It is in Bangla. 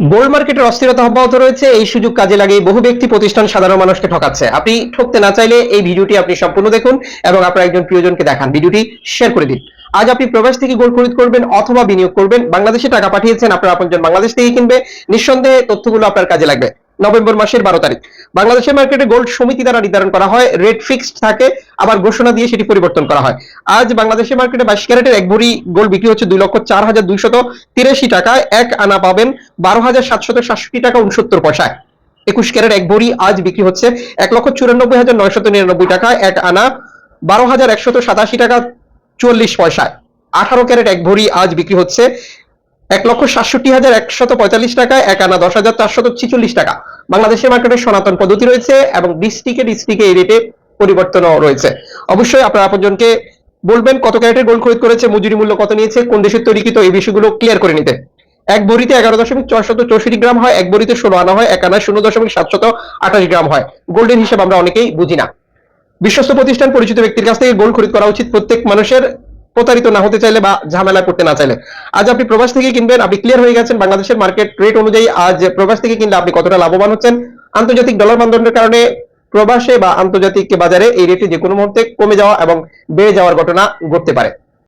গোল্ড মার্কেটের অস্থিরতা অব্যাহত রয়েছে। এই সুযোগ কাজে লাগিয়ে বহু ব্যক্তি প্রতিষ্ঠান সাধারণ মানুষকে ঠকাচ্ছে। আপনি ঠকতে না চাইলে এই ভিডিওটি আপনি সম্পূর্ণ দেখুন এবং আপনার একজন প্রিয়জনকে দেখান। ভিডিওটি শেয়ার করে দিন। আজ আপনি প্রবাস থেকে গোল্ড খরিদ করবেন অথবা বিনিয়োগ করবেন, বাংলাদেশে টাকা পাঠিয়েছেন, আপনার আপনজন বাংলাদেশ থেকে কিনবে, নিঃসন্দেহে তথ্যগুলো আপনার কাজে লাগবে। নভেম্বর মাসের 12 তারিখ বাংলাদেশের মার্কেটে গোল্ড সমিতি দ্বারা নির্ধারণ করা হয়, রেট ফিক্সড থাকে, আবার ঘোষণা দিয়ে সেটি পরিবর্তন করা হয়। আজ বাংলাদেশের মার্কেটে 22 ক্যারেটের এক ভরি গোল্ড বিক্রি হচ্ছে 2,04,283 টাকায়। এক আনা পাবেন 12,767 টাকা 69 পয়সায়। 21 ক্যারেট এক ভরি আজ বিক্রি হচ্ছে 1,94,999 টাকায়। এক আনা 12,187 টাকা 44 পয়সায়। 18 ক্যারেট এক ভরি আজ বিক্রি হচ্ছে 1,67,145 টাকায়। এক আনা 10,446 টাকা। বাংলাদেশের মার্কেটে সনাতন পদ্ধতি রয়েছে এবং ডিস্ট্রিক্টে এই রেটে পরিবর্তনও রয়েছে। অবশ্যই আপনার আপনজনকে বলবেন কত ক্যারেটের গোল্ড খরিদ করেছে, মজুরি মূল্য কত নিয়েছে, কোন দেশের তৈরিকৃত, এই বিষয়গুলো ক্লিয়ার করে নিতে। এক ভরিতে 11,464 গ্রাম হয়, এক ভরিতে 16 আনা হয়, এক আনায় 0,728 গ্রাম হয়। গোল্ডের হিসাব আমরা অনেকেই বুঝি না। বিশ্বস্ত প্রতিষ্ঠান, পরিচিত ব্যক্তির কাছ থেকে গোল্ড খরিদ করা উচিত প্রত্যেক মানুষের, প্রতারিত না হতে চাইলে বা ঝামেলায় পড়তে না চাইলে। আজ আপনি প্রবাস থেকে কিনবেন, আপনি ক্লিয়ার হয়ে গেছেন বাংলাদেশের মার্কেট রেট অনুযায়ী আজ প্রবাস থেকে কিনলে আপনি কতটা লাভবান হচ্ছেন। আন্তর্জাতিক ডলার মানদণ্ডের কারণে প্রবাসে বা আন্তর্জাতিক বাজারে এই রেটে যে কোনো মুহূর্তে কমে যাওয়া এবং বেড়ে যাওয়ার ঘটনা ঘটতে পারে।